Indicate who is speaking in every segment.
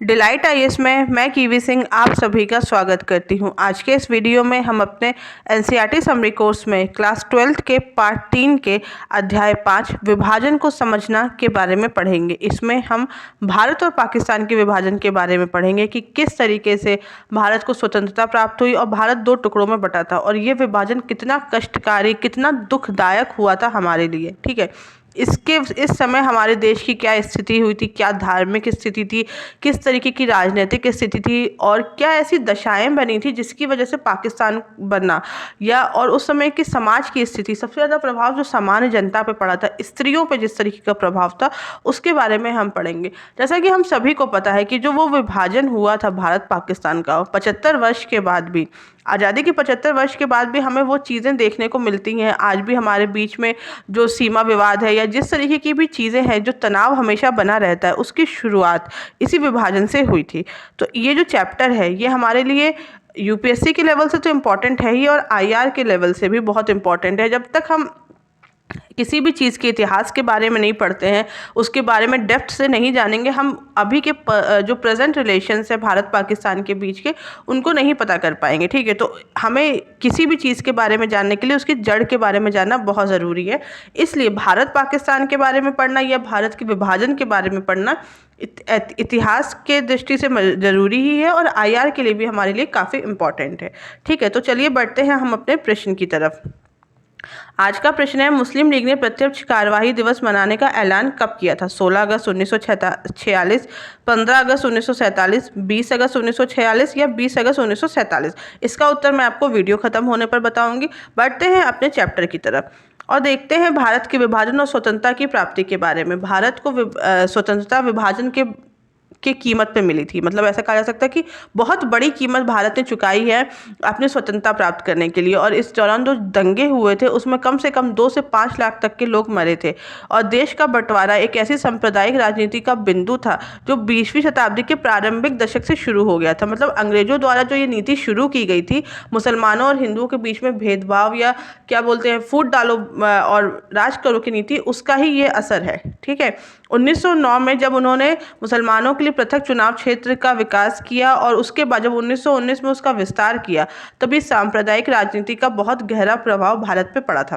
Speaker 1: Delight IAS में मैं kiwi Singh आप सभी का स्वागत करती हूं। आज के इस वीडियो में हम अपने एनसीईआरटी समरी कोर्स में क्लास 12th के पार्ट 3 के अध्याय 5 विभाजन को समझना के बारे में पढ़ेंगे। इसमें हम भारत और पाकिस्तान के विभाजन के बारे में पढ़ेंगे कि किस तरीके से भारत को स्वतंत्रता प्राप्त हुई और भारत 2 टुकड़ों में बटा था और ये विभाजन कितना कष्टकारी, कितना दुखदायक हुआ था हमारे लिए। ठीक है, इस समय हमारे देश की क्या स्थिति हुई थी, क्या धार्मिक स्थिति थी, किस तरीके की राजनीतिक स्थिति थी और क्या ऐसी दशाएं बनी थी जिसकी वजह से पाकिस्तान बना, या और उस समय की समाज की स्थिति, सबसे ज़्यादा प्रभाव जो सामान्य जनता पे पड़ा था, स्त्रियों पे जिस तरीके का प्रभाव था, उसके बारे में हम पढ़ेंगे। जैसा कि हम सभी को पता है कि जो वो विभाजन हुआ था भारत पाकिस्तान का 75 वर्ष के बाद भी, आज़ादी के 75 वर्ष के बाद भी हमें वो चीज़ें देखने को मिलती हैं। आज भी हमारे बीच में जो सीमा विवाद है या जिस तरीके की भी चीज़ें हैं, जो तनाव हमेशा बना रहता है, उसकी शुरुआत इसी विभाजन से हुई थी। तो ये जो चैप्टर है ये हमारे लिए यूपीएससी के लेवल से तो इम्पॉर्टेंट है ही और आईआर के लेवल से भी बहुत इम्पॉर्टेंट है। जब तक हम किसी भी चीज़ के इतिहास के बारे में नहीं पढ़ते हैं, उसके बारे में डेप्थ से नहीं जानेंगे, हम अभी के जो प्रेजेंट रिलेशंस है भारत पाकिस्तान के बीच के, उनको नहीं पता कर पाएंगे। ठीक है, तो हमें किसी भी चीज़ के बारे में जानने के लिए उसकी जड़ के बारे में जानना बहुत ज़रूरी है। इसलिए भारत पाकिस्तान के बारे में पढ़ना या भारत के विभाजन के बारे में पढ़ना इतिहास के दृष्टि से ज़रूरी ही है और आईआर के लिए भी हमारे लिए काफ़ी इम्पॉर्टेंट है। ठीक है, तो चलिए बढ़ते हैं हम अपने प्रश्न की तरफ। आज का प्रश्न है, मुस्लिम लीग ने प्रत्यक्ष कार्यवाही दिवस मनाने का ऐलान कब किया था? 16 अगस्त 1946, 15 अगस्त 1947, 20 अगस्त 1946 या 20 अगस्त 1947? इसका उत्तर मैं आपको वीडियो खत्म होने पर बताऊंगी। बढ़ते हैं अपने चैप्टर की तरफ और देखते हैं भारत के विभाजन और स्वतंत्रता की प्राप्ति के बारे में। भारत को स्वतंत्रता विभाजन के कीमत पे मिली थी, मतलब ऐसा कहा जा सकता है कि बहुत बड़ी कीमत भारत ने चुकाई है अपनी स्वतंत्रता प्राप्त करने के लिए। और इस दौरान जो दंगे हुए थे उसमें कम से कम 2 से 5 लाख तक के लोग मरे थे। और देश का बंटवारा एक ऐसी सांप्रदायिक राजनीति का बिंदु था जो 20वीं शताब्दी के प्रारंभिक दशक से शुरू हो गया था। मतलब अंग्रेजों द्वारा जो ये नीति शुरू की गई थी, मुसलमानों और हिंदुओं के बीच में भेदभाव या क्या बोलते हैं फूट डालो और राज करो की नीति, उसका ही ये असर है। ठीक है, 1909 में जब उन्होंने मुसलमानों के लिए पृथक चुनाव क्षेत्र का विकास किया और उसके बाद जब 1919 में उसका विस्तार किया, तभी सांप्रदायिक राजनीति का बहुत गहरा प्रभाव भारत पे पड़ा था।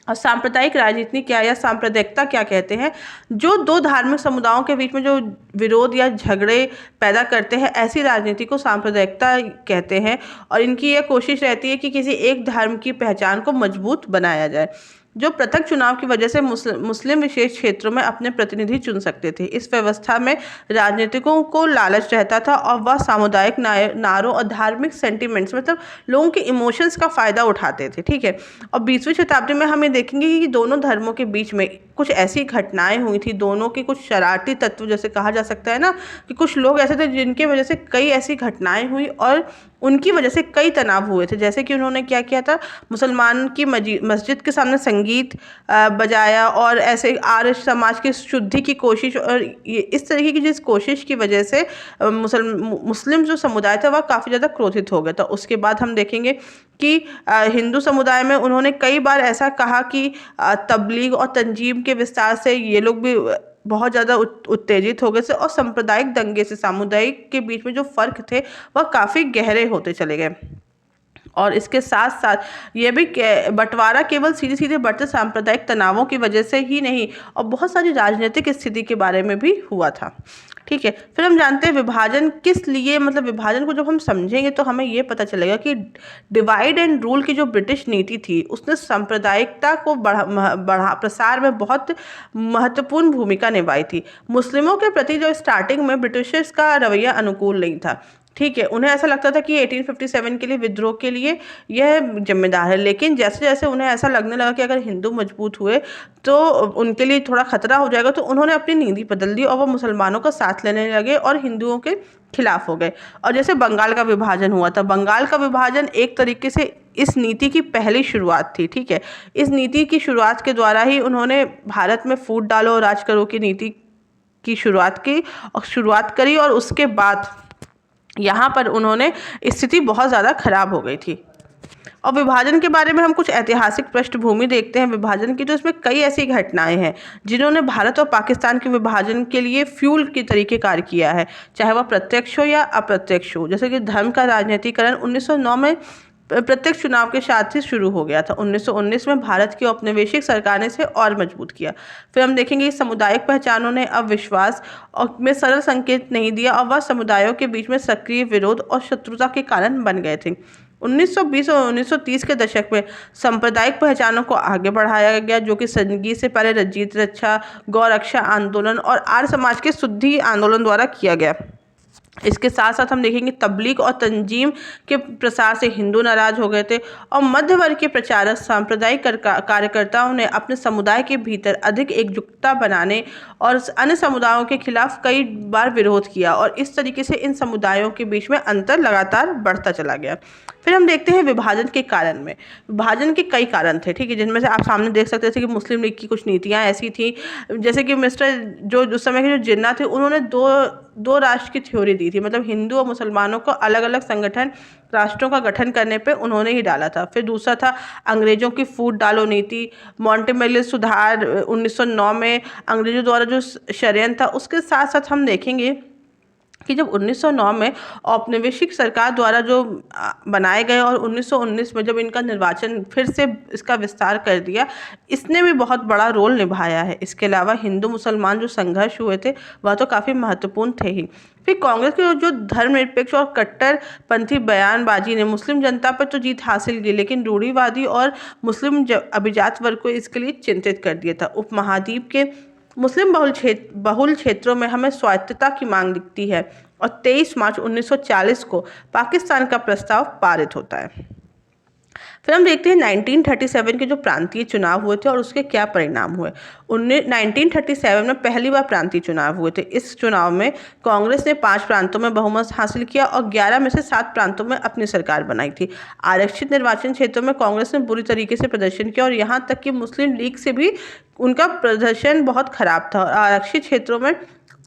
Speaker 1: और सांप्रदायिक राजनीति क्या या सांप्रदायिकता क्या कहते हैं? जो 2 धार्मिक समुदायों के बीच में जो विरोध या झगड़े पैदा करते हैं, ऐसी राजनीति को सांप्रदायिकता कहते हैं। और इनकी यह कोशिश रहती है कि किसी एक धर्म की पहचान को मजबूत बनाया जाए। जो पृथक चुनाव की वजह से मुस्लिम विशेष क्षेत्रों में अपने प्रतिनिधि चुन सकते थे। इस व्यवस्था में राजनीतिकों को लालच रहता था और वह सामुदायिक नारों और धार्मिक सेंटिमेंट्स, मतलब लोगों के इमोशंस का फ़ायदा उठाते थे। ठीक है, और 20वीं शताब्दी में हम ये देखेंगे कि दोनों धर्मों के बीच में कुछ ऐसी घटनाएं हुई थी, दोनों के कुछ शरारती तत्व जैसे कहा जा सकता है ना, कि कुछ लोग ऐसे थे जिनकी वजह से कई ऐसी घटनाएं हुई और उनकी वजह से कई तनाव हुए थे। जैसे कि उन्होंने क्या किया था, मुसलमान की मस्जिद के सामने संगीत बजाया और ऐसे आर्य समाज की शुद्धि की कोशिश, और ये इस तरीके की जिस कोशिश की वजह से मुस्लिम जो समुदाय था वह काफ़ी ज़्यादा क्रोधित हो गया था। उसके बाद हम देखेंगे कि हिंदू समुदाय में उन्होंने कई बार ऐसा कहा कि तबलीग और तंजीम के विस्तार से ये लोग भी बहुत ज़्यादा उत्तेजित हो गए थे और सांप्रदायिक दंगे से सामुदायिक के बीच में जो फ़र्क थे वह काफ़ी गहरे होते चले गए। और इसके साथ साथ ये भी बंटवारा केवल सीधे सीधे बढ़ते सांप्रदायिक तनावों की वजह से ही नहीं, और बहुत सारी राजनीतिक स्थिति के बारे में भी हुआ था। ठीक है, फिर हम जानते हैं विभाजन किस लिए, मतलब विभाजन को जब हम समझेंगे तो हमें ये पता चलेगा कि डिवाइड एंड रूल की जो ब्रिटिश नीति थी उसने सांप्रदायिकता को बढ़ा प्रसार में बहुत महत्वपूर्ण भूमिका निभाई थी। मुस्लिमों के प्रति जो स्टार्टिंग में ब्रिटिशर्स का रवैया अनुकूल नहीं था। ठीक है, उन्हें ऐसा लगता था कि 1857 के लिए विद्रोह के लिए यह जिम्मेदार है, लेकिन जैसे जैसे उन्हें ऐसा लगने लगा कि अगर हिंदू मजबूत हुए तो उनके लिए थोड़ा खतरा हो जाएगा, तो उन्होंने अपनी नीति बदल दी और वो मुसलमानों का साथ लेने लगे और हिंदुओं के खिलाफ हो गए। और जैसे बंगाल का विभाजन हुआ था, बंगाल का विभाजन एक तरीके से इस नीति की पहली शुरुआत थी। ठीक है, इस नीति की शुरुआत के द्वारा ही उन्होंने भारत में फूट डालो और राज करो की नीति की शुरुआत करी और उसके बाद यहाँ पर उन्होंने स्थिति बहुत ज़्यादा खराब हो गई थी। और विभाजन के बारे में हम कुछ ऐतिहासिक पृष्ठभूमि देखते हैं विभाजन की, तो इसमें कई ऐसी घटनाएं हैं जिन्होंने भारत और पाकिस्तान के विभाजन के लिए फ्यूल के तरीके कार्य किया है, चाहे वह प्रत्यक्ष हो या अप्रत्यक्ष हो। जैसे कि धर्म का राजनीतिकरण 1909 में प्रत्यक्ष चुनाव के साथ ही शुरू हो गया था। 1919 में भारत की औपनिवेशिक सरकार ने इसे और मजबूत किया। फिर हम देखेंगे सामुदायिक पहचानों ने अब विश्वास और में सरल संकेत नहीं दिया और वह समुदायों के बीच में सक्रिय विरोध और शत्रुता के कारण बन गए थे। 1920 और 1930 के दशक में सांप्रदायिक पहचानों को आगे बढ़ाया गया, जो कि संघी से पहले रजित रक्षा, गौरक्षा आंदोलन और आर्य समाज के शुद्धि आंदोलन द्वारा किया गया। इसके साथ साथ हम देखेंगे तबलीग और तंजीम के प्रसार से हिंदू नाराज हो गए थे और मध्य वर्ग के प्रचारक सांप्रदायिक कार्यकर्ताओं ने अपने समुदाय के भीतर अधिक एकजुटता बनाने और अन्य समुदायों के खिलाफ कई बार विरोध किया और इस तरीके से इन समुदायों के बीच में अंतर लगातार बढ़ता चला गया। फिर हम देखते हैं विभाजन के कारण में। विभाजन के कई कारण थे, ठीक है, जिनमें से आप सामने देख सकते थे कि मुस्लिम लीग की कुछ नीतियां ऐसी थी, जैसे कि मिस्टर जो उस समय के जो जिन्ना थे उन्होंने दो राष्ट्र की थ्योरी दी थी, मतलब हिंदू और मुसलमानों को अलग अलग संगठन राष्ट्रों का गठन करने पे उन्होंने ही डाला था। फिर दूसरा था अंग्रेजों की फूट डालो नीति, मॉन्टेमेले सुधार 1909 में अंग्रेजों द्वारा जो षड्यंत्र था। उसके साथ साथ हम देखेंगे कि जब 1909 में औपनिवेशिक सरकार द्वारा जो बनाए गए और 1919 में जब इनका निर्वाचन फिर से इसका विस्तार कर दिया, इसने भी बहुत बड़ा रोल निभाया है। इसके अलावा हिंदू मुसलमान जो संघर्ष हुए थे वह तो काफ़ी महत्वपूर्ण थे ही। फिर कांग्रेस के जो धर्मनिरपेक्ष और कट्टरपंथी बयानबाजी ने मुस्लिम जनता पर तो जीत हासिल की, लेकिन रूढ़िवादी और मुस्लिम अभिजात वर्ग को इसके लिए चिंतित कर दिया था। उपमहाद्वीप के मुस्लिम बहुल क्षेत्रों में हमें स्वायत्तता की मांग दिखती है और 23 मार्च 1940 को पाकिस्तान का प्रस्ताव पारित होता है। फिर हम देखते हैं 1937 के जो प्रांतीय चुनाव हुए थे और उसके क्या परिणाम हुए। 1937 में पहली बार प्रांतीय चुनाव हुए थे। इस चुनाव में कांग्रेस ने 5 प्रांतों में बहुमत हासिल किया और 11 में से 7 प्रांतों में अपनी सरकार बनाई थी। आरक्षित निर्वाचन क्षेत्रों में कांग्रेस ने बुरी तरीके से प्रदर्शन किया और यहाँ तक कि मुस्लिम लीग से भी उनका प्रदर्शन बहुत खराब था और आरक्षित क्षेत्रों में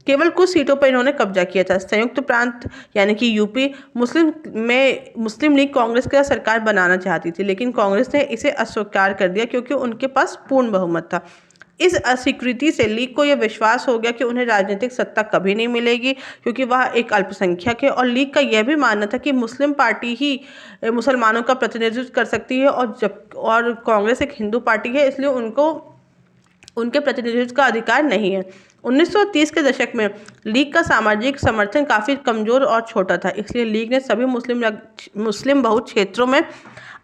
Speaker 1: केवल कुछ सीटों पर इन्होंने कब्जा किया था। संयुक्त प्रांत यानी कि यूपी मुस्लिम लीग कांग्रेस का सरकार बनाना चाहती थी, लेकिन कांग्रेस ने इसे अस्वीकार कर दिया क्योंकि उनके पास पूर्ण बहुमत था। इस अस्वीकृति से लीग को यह विश्वास हो गया कि उन्हें राजनीतिक सत्ता कभी नहीं मिलेगी क्योंकि वह एक अल्पसंख्यक है और लीग का यह भी मानना था कि मुस्लिम पार्टी ही मुसलमानों का प्रतिनिधित्व कर सकती है और कांग्रेस एक हिंदू पार्टी है, इसलिए उनको उनके प्रतिनिधित्व का अधिकार नहीं है। 1930 के दशक में लीग का सामाजिक समर्थन काफ़ी कमज़ोर और छोटा था, इसलिए लीग ने सभी मुस्लिम बहुल क्षेत्रों में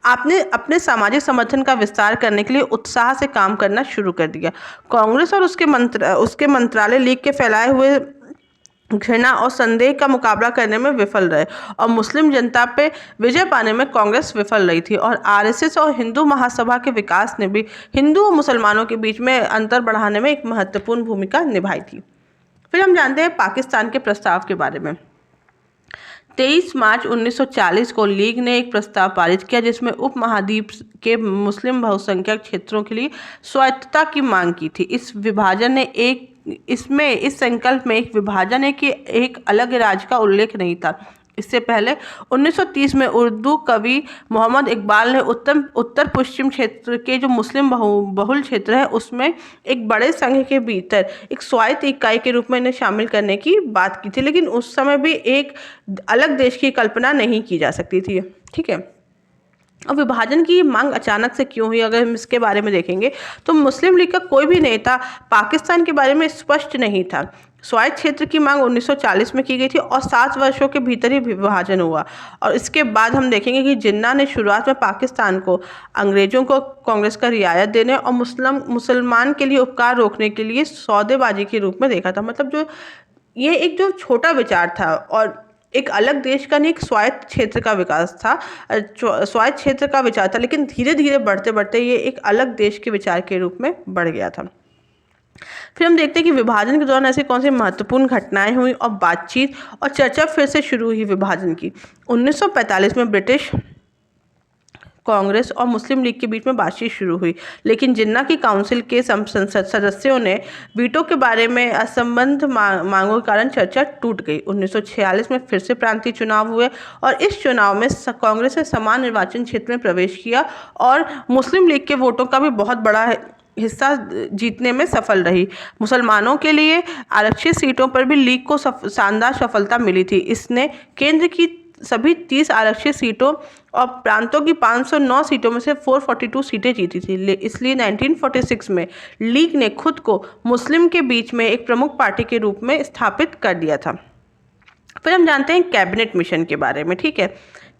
Speaker 1: अपने सामाजिक समर्थन का विस्तार करने के लिए उत्साह से काम करना शुरू कर दिया। कांग्रेस और उसके मंत्रालय लीग के फैलाए हुए घृणा और संदेह का मुकाबला करने में विफल रहे और मुस्लिम जनता पे विजय पाने में कांग्रेस विफल रही थी और आरएसएस और हिंदू महासभा के विकास ने भी हिंदू और मुसलमानों के बीच में अंतर बढ़ाने में एक महत्वपूर्ण भूमिका निभाई थी। फिर हम जानते हैं पाकिस्तान के प्रस्ताव के बारे में। 23 मार्च 1940 को लीग ने एक प्रस्ताव पारित किया जिसमें उपमहाद्वीप के मुस्लिम बहुसंख्यक क्षेत्रों के लिए स्वायत्तता की मांग की थी। इस संकल्प में एक विभाजन है कि एक अलग राज्य का उल्लेख नहीं था। इससे पहले 1930 में उर्दू कवि मोहम्मद इकबाल ने उत्तर पश्चिम क्षेत्र के जो मुस्लिम बहुल क्षेत्र है उसमें एक बड़े संघ के भीतर एक स्वायत्त इकाई के रूप में इन्हें शामिल करने की बात की थी, लेकिन उस समय भी एक अलग देश की कल्पना नहीं की जा सकती थी। ठीक है, और विभाजन की मांग अचानक से क्यों हुई, अगर हम इसके बारे में देखेंगे तो मुस्लिम लीग का कोई भी नेता पाकिस्तान के बारे में स्पष्ट नहीं था। स्वायत्त क्षेत्र की मांग 1940 में की गई थी और 7 वर्षों के भीतर ही विभाजन हुआ और इसके बाद हम देखेंगे कि जिन्ना ने शुरुआत में पाकिस्तान को अंग्रेजों को कांग्रेस का रियायत देने और मुसलमान के लिए उपकार रोकने के लिए सौदेबाजी के रूप में देखा था। मतलब ये एक छोटा विचार था और एक अलग देश का नहीं, एक स्वायत्त क्षेत्र का विकास था, स्वायत्त क्षेत्र का विचार था, लेकिन धीरे धीरे बढ़ते बढ़ते ये एक अलग देश के विचार के रूप में बढ़ गया था। फिर हम देखते हैं कि विभाजन के दौरान ऐसी कौन सी महत्वपूर्ण घटनाएं हुई और बातचीत और चर्चा फिर से शुरू हुई विभाजन की। 1945 में ब्रिटिश कांग्रेस और मुस्लिम लीग के बीच में बातचीत शुरू हुई, लेकिन जिन्ना की काउंसिल के संसद सदस्यों ने वीटो के बारे में असंबद्ध मांगों के कारण चर्चा टूट गई। 1946 में फिर से प्रांतीय चुनाव हुए और इस चुनाव में कांग्रेस ने समान निर्वाचन क्षेत्र में प्रवेश किया और मुस्लिम लीग के वोटों का भी बहुत बड़ा हिस्सा जीतने में सफल रही। मुसलमानों के लिए आरक्षित सीटों पर भी लीग को शानदार सफलता मिली थी। इसने केंद्र की सभी 30 आरक्षित सीटों और प्रांतों की 509 सीटों में से 442 सीटें जीती थी। इसलिए 1946 में लीग ने खुद को मुस्लिम के बीच में एक प्रमुख पार्टी के रूप में स्थापित कर दिया था। फिर हम जानते हैं कैबिनेट मिशन के बारे में। ठीक है,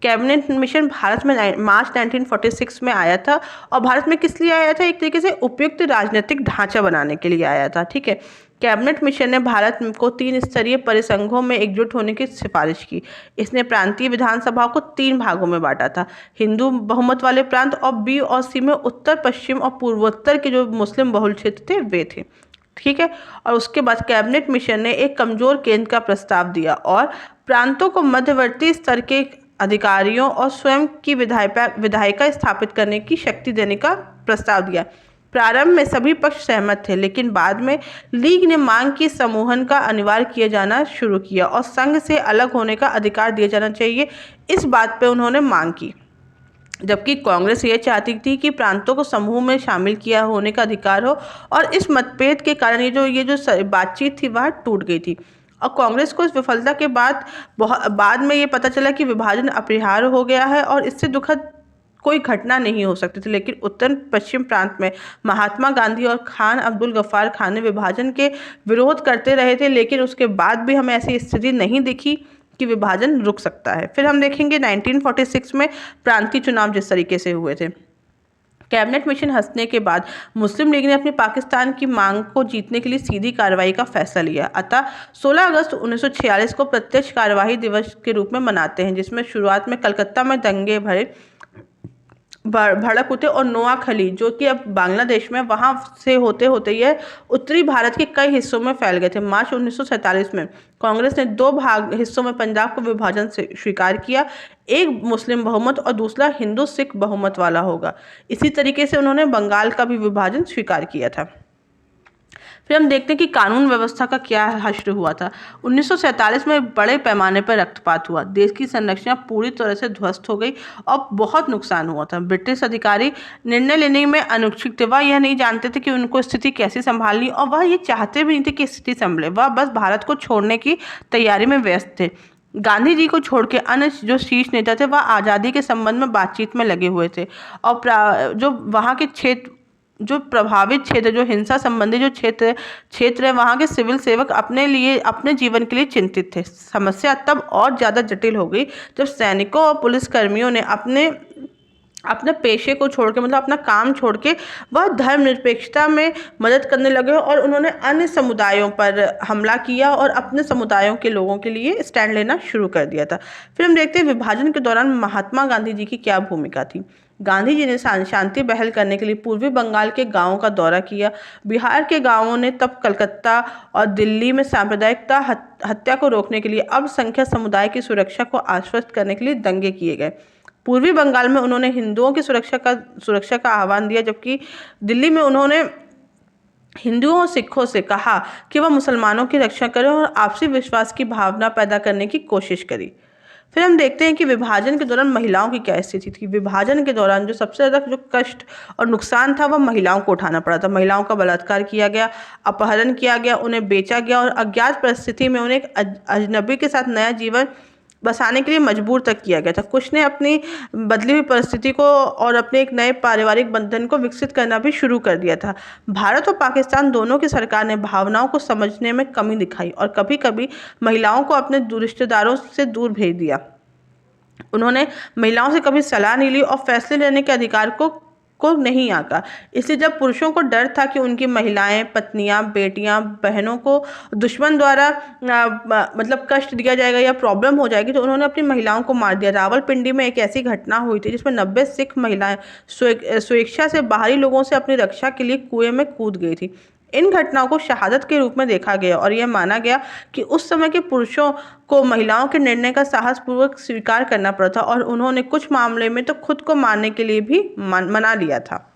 Speaker 1: कैबिनेट मिशन भारत में मार्च 1946 में आया था और भारत में किस लिए आया था? एक तरीके से उपयुक्त राजनीतिक ढांचा बनाने के लिए आया था। ठीक है, कैबिनेट मिशन ने भारत को 3 स्तरीय परिसंघों में एकजुट होने की सिफारिश की। इसने प्रांतीय विधानसभाओं को 3 भागों में बांटा था, हिंदू बहुमत वाले प्रांत और बी और सी में उत्तर पश्चिम और पूर्वोत्तर के जो मुस्लिम बहुल क्षेत्र थे वे थे। ठीक है, और उसके बाद कैबिनेट मिशन ने एक कमजोर केंद्र का प्रस्ताव दिया और प्रांतों को मध्यवर्ती स्तर के अधिकारियों और स्वयं की विधायिका स्थापित करने की शक्ति देने का प्रस्ताव दिया। प्रारंभ में सभी पक्ष सहमत थे, लेकिन बाद में लीग ने मांग की समूहन का अनिवार्य किया जाना शुरू किया और संघ से अलग होने का अधिकार दिया जाना चाहिए, इस बात पर उन्होंने मांग की। जबकि कांग्रेस ये चाहती थी कि प्रांतों को समूह में शामिल किया होने का अधिकार हो और इस मतभेद के कारण ये जो बातचीत थी वह टूट गई थी। और कांग्रेस को इस विफलता के बाद में ये पता चला कि विभाजन अपरिहार्य हो गया है और इससे दुखद कोई घटना नहीं हो सकती थी। लेकिन उत्तर पश्चिम प्रांत में महात्मा गांधी और खान अब्दुल गफ्फार खान ने विभाजन के विरोध करते रहे थे, लेकिन उसके बाद भी हमें ऐसी स्थिति नहीं दिखी कि विभाजन रुक सकता है। फिर हम देखेंगे 1946 में प्रांतीय चुनाव जिस तरीके से हुए थे। कैबिनेट मिशन हंसने के बाद मुस्लिम लीग ने अपनी पाकिस्तान की मांग को जीतने के लिए सीधी कार्रवाई का फैसला लिया। अतः 16 अगस्त 1946 को प्रत्यक्ष कार्यवाही दिवस के रूप में मनाते हैं, जिसमें शुरुआत में कलकत्ता में दंगे भड़क उठे और नोआखली, जो कि अब बांग्लादेश में, वहां से होते होते यह उत्तरी भारत के कई हिस्सों में फैल गए थे। मार्च 1947 में कांग्रेस ने 2 हिस्सों में पंजाब को विभाजन से स्वीकार किया, एक मुस्लिम बहुमत और दूसरा हिंदू सिख बहुमत वाला होगा। इसी तरीके से उन्होंने बंगाल का भी विभाजन स्वीकार किया था। फिर हम देखते हैं कि कानून व्यवस्था का क्या हश्र हुआ था। 1947 में बड़े पैमाने पर रक्तपात हुआ, देश की संरचना पूरी तरह से ध्वस्त हो गई और बहुत नुकसान हुआ था। ब्रिटिश अधिकारी निर्णय लेने में अनुक्षुक थे, वह यह नहीं जानते थे कि उनको स्थिति कैसे संभालनी और वह ये चाहते भी नहीं थे कि स्थिति संभले। वह बस भारत को छोड़ने की तैयारी में व्यस्त थे। गांधी जी को छोड़ के अन्य जो शीर्ष नेता थे वह आज़ादी के संबंध में बातचीत में लगे हुए थे और जो वहाँ के जो प्रभावित क्षेत्र, जो हिंसा संबंधी जो क्षेत्र है, वहाँ के सिविल सेवक अपने जीवन के लिए चिंतित थे। समस्या तब और ज़्यादा जटिल हो गई जब सैनिकों और पुलिस कर्मियों ने अपने पेशे को छोड़ के, मतलब अपना काम छोड़ के, वह धर्मनिरपेक्षता में मदद करने लगे और उन्होंने अन्य समुदायों पर हमला किया और अपने समुदायों के लोगों के लिए स्टैंड लेना शुरू कर दिया था। फिर हम देखते हैं विभाजन के दौरान महात्मा गांधी जी की क्या भूमिका थी। गांधी जी ने शांति बहाल करने के लिए पूर्वी बंगाल के गांवों का दौरा किया। बिहार के गांवों ने तब कलकत्ता और दिल्ली में सांप्रदायिकता हत्या को रोकने के लिए अल्पसंख्यक समुदाय की सुरक्षा को आश्वस्त करने के लिए दंगे किए गए। पूर्वी बंगाल में उन्होंने हिंदुओं की सुरक्षा का आह्वान दिया, जबकि दिल्ली में उन्होंने हिंदुओं और सिखों से कहा कि वह मुसलमानों की रक्षा करें और आपसी विश्वास की भावना पैदा करने की कोशिश करी। फिर हम देखते हैं कि विभाजन के दौरान महिलाओं की क्या स्थिति थी। विभाजन के दौरान जो सबसे ज़्यादा जो कष्ट और नुकसान था वह महिलाओं को उठाना पड़ा था। महिलाओं का बलात्कार किया गया, अपहरण किया गया, उन्हें बेचा गया और अज्ञात परिस्थिति में उन्हें एक अजनबी के साथ नया जीवन बसाने के लिए मजबूर तक किया गया था। कुछ ने अपनी बदली हुई परिस्थिति को और अपने एक नए पारिवारिक बंधन को विकसित करना भी शुरू कर दिया था। भारत और पाकिस्तान दोनों की सरकार ने भावनाओं को समझने में कमी दिखाई और कभी कभी महिलाओं को अपने रिश्तेदारों से दूर भेज दिया। उन्होंने महिलाओं से कभी सलाह नहीं ली और फैसले लेने के अधिकार को नहीं आका। इसलिए जब पुरुषों को डर था कि उनकी महिलाएं, पत्नियां, बेटियां, बहनों को दुश्मन द्वारा मतलब कष्ट दिया जाएगा या प्रॉब्लम हो जाएगी, तो उन्होंने अपनी महिलाओं को मार दिया। रावलपिंडी में एक ऐसी घटना हुई थी जिसमें 90 सिख महिलाएं स्वेच्छा से बाहरी लोगों से अपनी रक्षा के लिए कुएं में कूद गई थी। इन घटनाओं को शहादत के रूप में देखा गया और यह माना गया कि उस समय के पुरुषों को महिलाओं के निर्णय का साहसपूर्वक स्वीकार करना पड़ा था और उन्होंने कुछ मामले में तो खुद को मारने के लिए भी मना लिया था।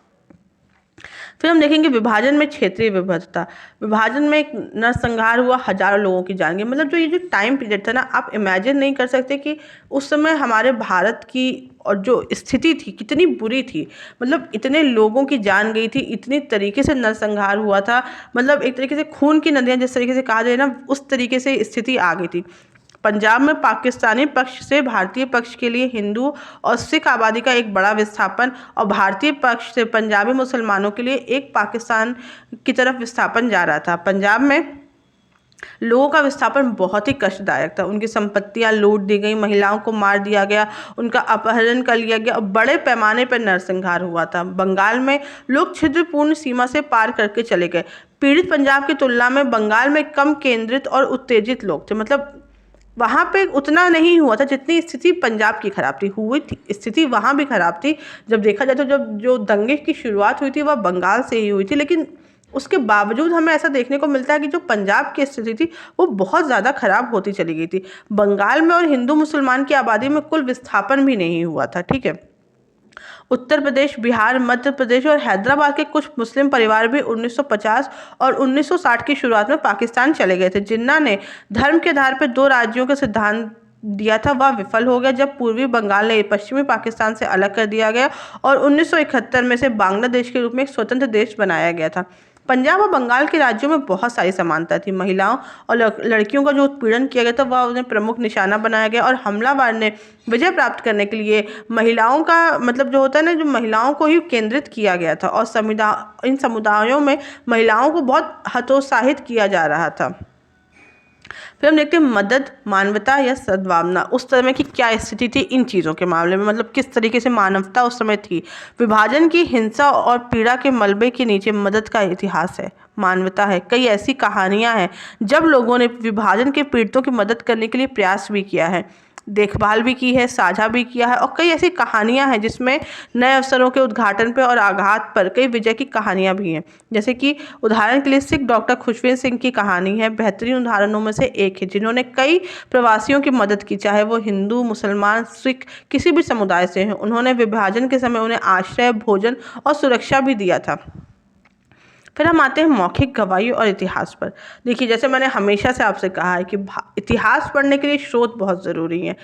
Speaker 1: फिर हम देखेंगे विभाजन में क्षेत्रीय विविधता। विभाजन में एक नरसंहार हुआ, हजारों लोगों की जान गई। मतलब जो ये जो टाइम पीरियड था ना, आप इमेजिन नहीं कर सकते कि उस समय हमारे भारत की और जो स्थिति थी कितनी बुरी थी। मतलब इतने लोगों की जान गई थी, इतनी तरीके से नरसंहार हुआ था। मतलब एक तरीके से खून की नदियाँ जिस तरीके से कहा जाए ना, उस तरीके से स्थिति आ गई थी। पंजाब में पाकिस्तानी पक्ष से भारतीय पक्ष के लिए हिंदू और सिख आबादी का एक बड़ा विस्थापन और भारतीय पक्ष से पंजाबी मुसलमानों के लिए एक पाकिस्तान की तरफ विस्थापन जा रहा था। पंजाब में लोगों का विस्थापन बहुत ही कष्टदायक था। उनकी संपत्तियां लूट दी गई, महिलाओं को मार दिया गया, उनका अपहरण कर लिया गया और बड़े पैमाने पर नरसंहार हुआ था। बंगाल में लोग छिद्रपूर्ण सीमा से पार करके चले गए। पीड़ित पंजाब की तुलना में बंगाल में कम केंद्रित और उत्तेजित लोग थे। मतलब वहाँ पे उतना नहीं हुआ था जितनी स्थिति पंजाब की खराब थी। हुई थी स्थिति वहाँ भी खराब थी। जब देखा जाए तो जब जो दंगे की शुरुआत हुई थी वह बंगाल से ही हुई थी, लेकिन उसके बावजूद हमें ऐसा देखने को मिलता है कि जो पंजाब की स्थिति थी वो बहुत ज़्यादा खराब होती चली गई थी। बंगाल में और हिंदू मुसलमान की आबादी में कुल विस्थापन भी नहीं हुआ था। ठीक है। उत्तर प्रदेश, बिहार, मध्य प्रदेश और हैदराबाद के कुछ मुस्लिम परिवार भी 1950 और 1960 की शुरुआत में पाकिस्तान चले गए थे। जिन्ना ने धर्म के आधार पर दो राज्यों का सिद्धांत दिया था, वह विफल हो गया जब पूर्वी बंगाल ने पश्चिमी पाकिस्तान से अलग कर दिया गया और 1971 में से बांग्लादेश के रूप में एक स्वतंत्र देश बनाया गया था। पंजाब और बंगाल के राज्यों में बहुत सारी समानता थी। महिलाओं और लड़कियों का जो उत्पीड़न किया गया था वह उन्हें प्रमुख निशाना बनाया गया और हमलावर ने विजय प्राप्त करने के लिए महिलाओं का मतलब जो होता है ना, जो महिलाओं को ही केंद्रित किया गया था और इन समुदायों में महिलाओं को बहुत हतोत्साहित किया जा रहा था। फिर हम देखते हैं मदद, मानवता या सद्भावना। उस समय की क्या स्थिति थी इन चीज़ों के मामले में, मतलब किस तरीके से मानवता उस समय थी। विभाजन की हिंसा और पीड़ा के मलबे के नीचे मदद का इतिहास है, मानवता है। कई ऐसी कहानियां हैं जब लोगों ने विभाजन के पीड़ितों की मदद करने के लिए प्रयास भी किया है, देखभाल भी की है, साझा भी किया है और कई ऐसी कहानियां हैं जिसमें नए अवसरों के उद्घाटन पर और आघात पर कई विजय की कहानियां भी हैं। जैसे कि उदाहरण के लिए सिख डॉक्टर खुशवंत सिंह की कहानी है, बेहतरीन उदाहरणों में से एक है, जिन्होंने कई प्रवासियों की मदद की, चाहे वो हिंदू, मुसलमान, सिख किसी भी समुदाय से हैं। उन्होंने विभाजन के समय उन्हें आश्रय, भोजन और सुरक्षा भी दिया था। फिर हम आते हैं मौखिक गवाही और इतिहास पर। देखिए, जैसे मैंने हमेशा से आपसे कहा है कि इतिहास पढ़ने के लिए स्रोत बहुत ज़रूरी हैं।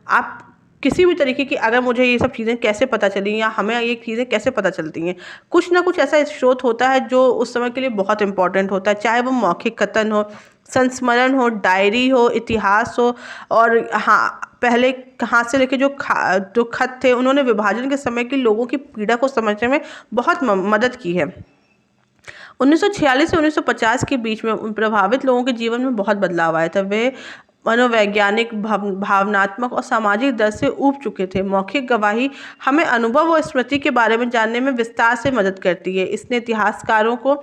Speaker 1: आप किसी भी तरीके की, अगर मुझे ये सब चीज़ें कैसे पता चली या हमें ये चीज़ें कैसे पता चलती हैं, कुछ ना कुछ ऐसा स्रोत होता है जो उस समय के लिए बहुत इंपॉर्टेंट होता है, चाहे वो मौखिक कथन हो, संस्मरण हो, डायरी हो, इतिहास हो। और हाँ, पहले कहाँ से लेके जो खत थे, उन्होंने विभाजन के समय की लोगों की पीड़ा को समझने में बहुत मदद की है। 1946 से 1950 के बीच में प्रभावित लोगों के जीवन में बहुत बदलाव आया था। वे मनोवैज्ञानिक, भावनात्मक और सामाजिक दर्द से ऊब चुके थे। मौखिक गवाही हमें अनुभव और स्मृति के बारे में जानने में विस्तार से मदद करती है। इसने इतिहासकारों को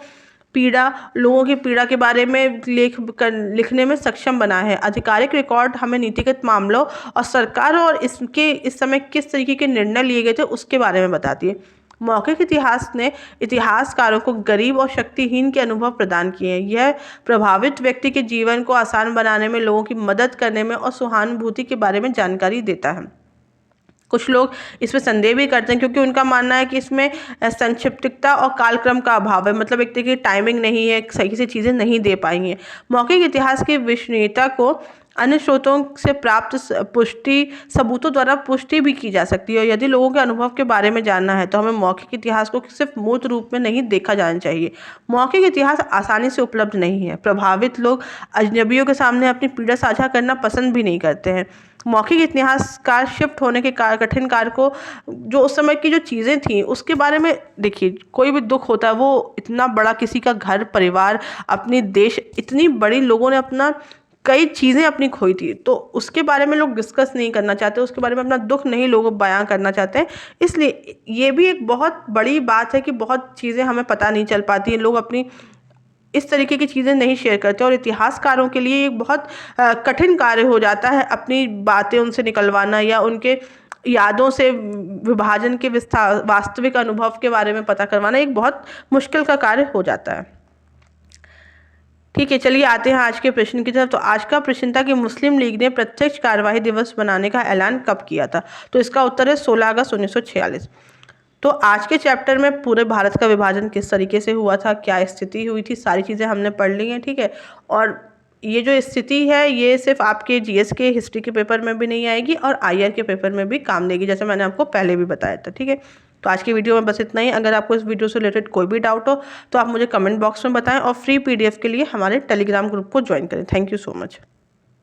Speaker 1: लोगों की पीड़ा के बारे में लिखने में सक्षम बना है। आधिकारिक रिकॉर्ड हमें नीतिगत मामलों और सरकार और इस समय किस तरीके के निर्णय लिए गए थे उसके बारे में बताती है। मौखिक इतिहास ने इतिहासकारों को गरीब और शक्तिहीन के अनुभव प्रदान किए हैं। यह प्रभावित व्यक्ति के जीवन को आसान बनाने में, लोगों की मदद करने में और सहानुभूति के बारे में जानकारी देता है। कुछ लोग इसमें संदेह भी करते हैं क्योंकि उनका मानना है कि इसमें संक्षिप्तता और कालक्रम का अभाव है। मतलब एक तरीके की टाइमिंग नहीं है, सही से चीज़ें नहीं दे पाई हैं। मौखिक इतिहास की विश्वसनीयता को अन्य स्रोतों से प्राप्त सबूतों द्वारा पुष्टि भी की जा सकती है। और यदि लोगों के अनुभव के बारे में जानना है तो हमें मौखिक इतिहास को सिर्फ मूर्त रूप में नहीं देखा जाना चाहिए। मौखिक इतिहास आसानी से उपलब्ध नहीं है। प्रभावित लोग अजनबियों के सामने अपनी पीड़ा साझा करना पसंद भी नहीं करते हैं। मौखिक इतिहासकार शिफ्ट होने के कठिन कार्य को, जो उस समय की जो चीज़ें थी उसके बारे में, देखिए कोई भी दुख होता है, वो इतना बड़ा किसी का घर परिवार, अपनी देश, इतनी बड़ी लोगों ने अपना कई चीज़ें अपनी खोई थी, तो उसके बारे में लोग डिस्कस नहीं करना चाहते, उसके बारे में अपना दुख नहीं लोग बयां करना चाहते हैं। इसलिए ये भी एक बहुत बड़ी बात है कि बहुत चीज़ें हमें पता नहीं चल पाती हैं, लोग अपनी इस तरीके की चीज़ें नहीं शेयर करते और इतिहासकारों के लिए एक बहुत कठिन कार्य हो जाता है अपनी बातें उनसे निकलवाना या उनके यादों से विभाजन के वास्तविक अनुभव के बारे में पता करवाना एक बहुत मुश्किल का कार्य हो जाता है। ठीक है, चलिए आते हैं आज के प्रश्न की तरफ। तो आज का प्रश्न था कि मुस्लिम लीग ने प्रत्यक्ष कार्यवाही दिवस बनाने का ऐलान कब किया था। तो इसका उत्तर है 16 अगस्त 1946। तो आज के चैप्टर में पूरे भारत का विभाजन किस तरीके से हुआ था, क्या स्थिति हुई थी, सारी चीज़ें हमने पढ़ ली हैं। ठीक है, और ये जो स्थिति है ये सिर्फ आपके जीएस के हिस्ट्री के पेपर में भी नहीं आएगी और आईआर के पेपर में भी काम देगी, जैसे मैंने आपको पहले भी बताया था। ठीक है, तो आज की वीडियो में बस इतना ही। अगर आपको इस वीडियो से रिलेटेड कोई भी डाउट हो तो आप मुझे कमेंट बॉक्स में बताएं और फ्री पीडीएफ के लिए हमारे टेलीग्राम ग्रुप को ज्वाइन करें। Thank you so much.